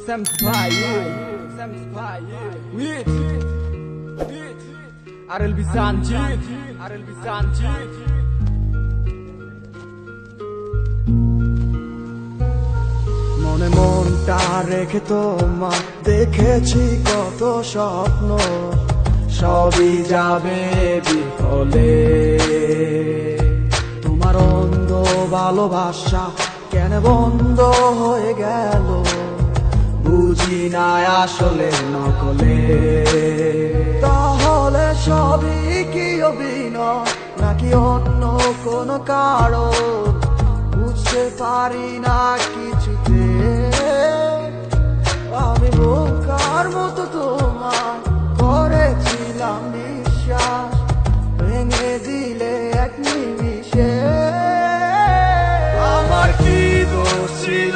RLB Sanjit, মনে মনটা রেখে তোমার দেখেছি কত স্বপ্ন, সবই যাবে বিফলে। তোমার অন্ধ ভালোবাসা কেন বন্ধ হয়ে গেল, বুঝি না আসলে নকলে। তাহলে সবই কি অভিনয় নাকি অন্য কোনো কারণ, বুঝতে পারি না কিছুতে। আমি বোকার মতো তোমার করেছিলাম বিশ্বাস, ভেঙে দিলে এক নিমিষে। আমার কি দোষ ছিল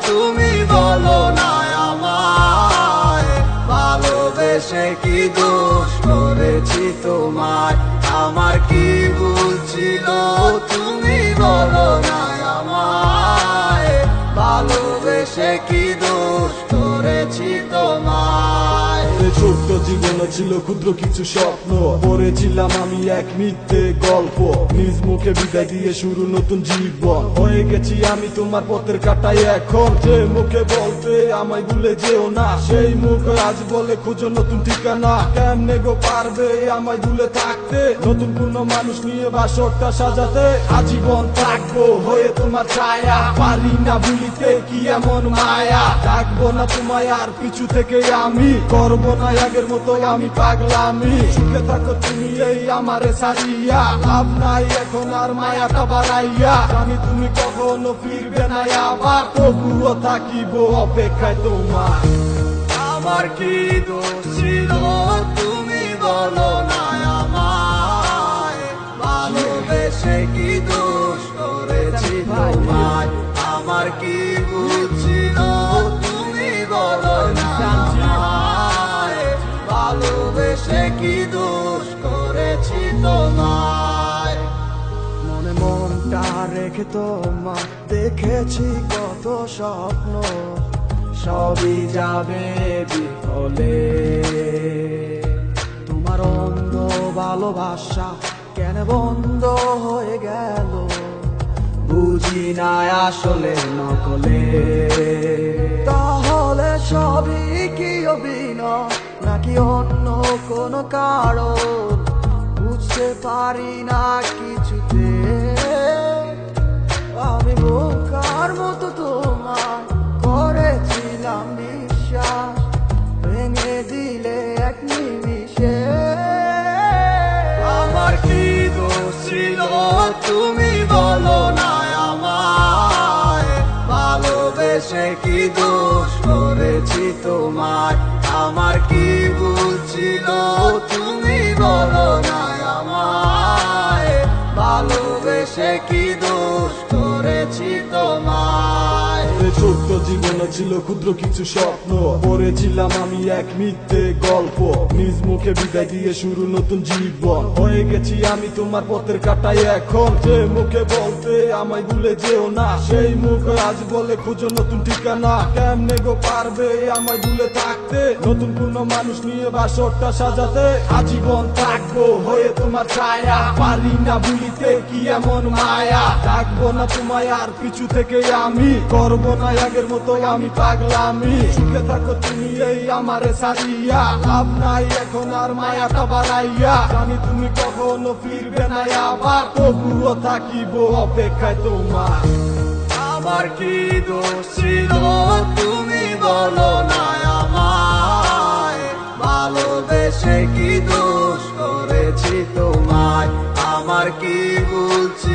তুমি বলো না আমায়, ভালোবেসে কি দোষ করেছি তোমায়। আমার কি ভুল ছিল তুমি বলো না আমায়, ভালোবেসে কি দোষ করেছি তোমায়। ছোট্ট জীবনে ছিল ক্ষুদ্র কিছু স্বপ্ন, পড়েছিলাম আমি এক মিথ্যে গল্প। নিজ মুখে বিদায় দিয়ে শুরু নতুন জীবন, হয়ে গেছি আমি তোমার পথের কাটাই এখন। যে মুখে বলতে আমায় ভুলে যেও না, সেই মুখ আজ বলে খুঁজো নতুন ঠিকানা। কেমনে গো পারবে আমায় ভুলে থাকতে, নতুন কোন মানুষ নিয়ে বাসরটা সাজাতে। আজীবন থাকবো হয়ে তোমার ছায়া, পারি না ভুলিতে কি এমন মায়া। ডাকবো না তোমায় আর পিছু থেকে আমি, করবো না আগের মতো আমি পাগলামি। সুখে থাকো তুমি এই আমারে সারিয়া, লাভ নাই এখন আর মায়াটা বাড়াইয়া। জানি তুমি কখনো ফিরবে না আবার, তবুও থাকিব অপেক্ষায় তোমার। আমার কি দোষ ছিল তুমি বলো না আমায়, ভালোবেসে কি দোষ করেছি তোমায়। আমার কি ভুল ছিল তুমি বলো না আমায়, ভালোবেসে কি দোষ করেছি তোমায়। মনে মনটা রেখে তোমার দেখেছি কত স্বপ্ন, সবই যাবে বিফলে। তোমার অন্ধ ভালোবাসা কেন বন্ধ হয়ে গেল, বুঝি না আসলে নকলে। তাহলে সবই কি অভিনয় নাকি অন্য কোনো কারণ, বুঝতে পারি না কিছুতে। আমি বোকার মতো তোমার করেছিলাম বিশ্বাস, ভেঙে দিলে এক নিমিষে। আমার কি দোষ ছিল তুমি বলো না আমায়, ভালোবেসে কি দোষ করেছি তোমায়। আমার কি ভুল ছিল তুমি বলো না আমায়, ভালোবেসে কি দোষ করেছি তোমায়। ছোট্ট জীবনে ছিল ক্ষুদ্র কিছু স্বপ্ন, পড়েছিলাম আমি এক মিথ্যে গল্প। নিজ মুখে বিদায় দিয়ে শুরু নতুন জীবন, হয়ে গেছি আমি তোমার পথের কাটাই এখন। যে মুখে বলতে আমায় ভুলে যেও না, সেই মুখ আজ বলে খুঁজো নতুন ঠিকানা। কেমনে গো পারবে আমায় ভুলে থাকতে, নতুন কোন মানুষ নিয়ে বাসরটা সাজাতে। আজীবন থাকবো হয়ে তোমার ছায়া, পারি না ভুলিতে কি এমন মায়া। ডাকবো না তোমায় আর পিছু থেকে আমি, করবো না আগের মতো আমি পাগলামি। সুখে থাকো তুমি এই আমারে সারিয়া, লাভ নাই এখন আর মায়াটা বাড়াইয়া। জানি তুমি কখনো ফিরবে না আবার, তবুও থাকিব অপেক্ষায় তোমার। আমার কি দোষ ছিল তুমি বলো না আমায়, ভালোবেসে কি দোষ করেছি তোমায়। আমার কি ভুল ছিল